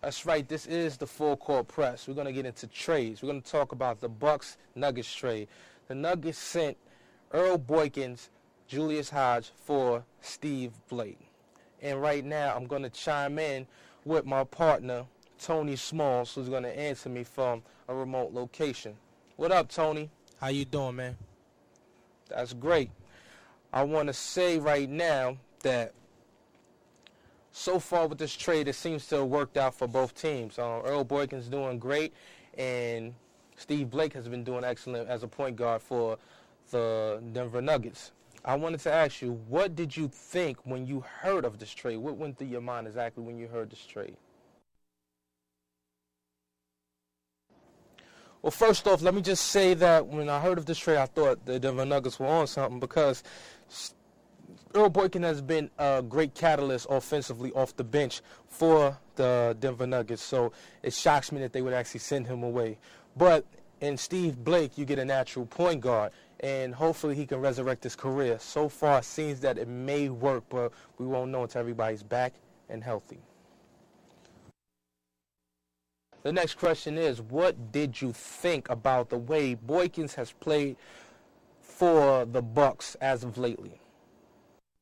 That's right. This is the Full Court Press. We're going to get into trades. We're going to talk about the Bucks Nuggets trade. The Nuggets sent Earl Boykins, Julius Hodge for Steve Blake. And right now, I'm going to chime in with my partner, Tony Smalls, who's going to answer me from a remote location. What up, Tony? How you doing, man? That's great. I want to say right now that so far with this trade, it seems to have worked out for both teams. Earl Boykins doing great, and Steve Blake has been doing excellent as a point guard for the Denver Nuggets. I wanted to ask you, what did you think when you heard of this trade? What went through your mind exactly when you heard this trade? Well, first off, let me just say that when I heard of this trade, I thought the Denver Nuggets were on something because Earl Boykins has been a great catalyst offensively off the bench for the Denver Nuggets, so it shocks me that they would actually send him away. But in Steve Blake, you get a natural point guard, and hopefully he can resurrect his career. So far, it seems that it may work, but we won't know until everybody's back and healthy. The next question is, what did you think about the way Boykins has played for the Bucks as of lately?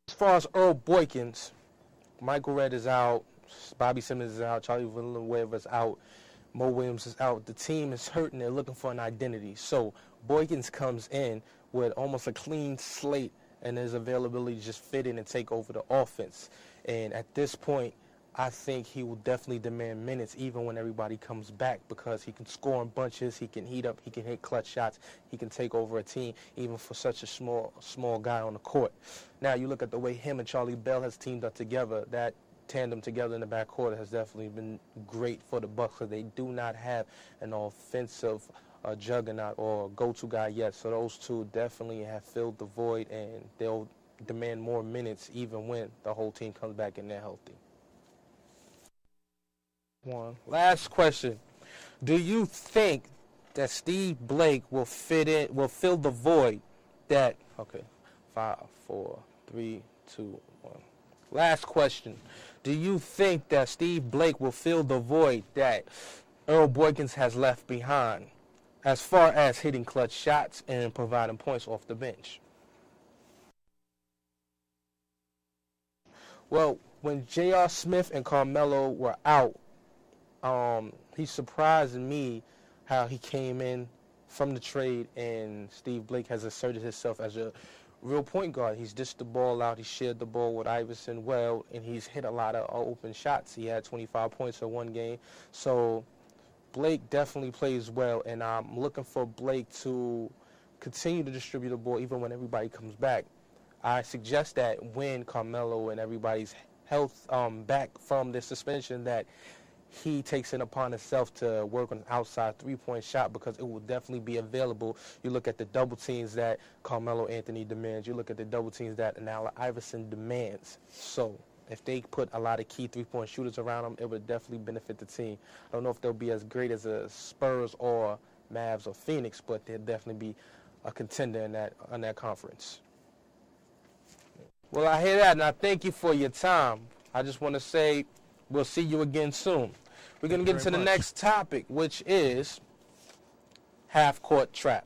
As far as Earl Boykins, Michael Redd is out, Bobby Simmons is out, Charlie Villanueva is out, Mo Williams is out. The team is hurting. They're looking for an identity. So Boykins comes in with almost a clean slate and his availability to just fit in and take over the offense. And at this point, I think he will definitely demand minutes even when everybody comes back because he can score in bunches, he can heat up, he can hit clutch shots, he can take over a team even for such a small guy on the court. Now you look at the way him and Charlie Bell has teamed up together, that tandem together in the backcourt has definitely been great for the Bucks because they do not have an offensive juggernaut or go-to guy yet. So those two definitely have filled the void and they'll demand more minutes even when the whole team comes back and they're healthy. One last question: do you think that Steve Blake will fill the void that? Okay, 5, 4, 3, 2, 1. Last question: do you think that Steve Blake will fill the void that Earl Boykins has left behind, as far as hitting clutch shots and providing points off the bench? Well, when J.R. Smith and Carmelo were out, he surprised me how he came in from the trade, and Steve Blake has asserted himself as a real point guard. He's dished the ball out. He shared the ball with Iverson well, and he's hit a lot of open shots. He had 25 points in one game. So Blake definitely plays well, and I'm looking for Blake to continue to distribute the ball even when everybody comes back. I suggest that when Carmelo and everybody's health back from the suspension, that he takes it upon himself to work on an outside three-point shot because it will definitely be available. You look at the double teams that Carmelo Anthony demands. You look at the double teams that Allen Iverson demands. So if they put a lot of key three-point shooters around him, it would definitely benefit the team. I don't know if they'll be as great as the Spurs or Mavs or Phoenix, but they'll definitely be a contender in that conference. Well, I hear that, and I thank you for your time. I just want to say we'll see you again soon. We're going to get into the next topic, which is half-court trap.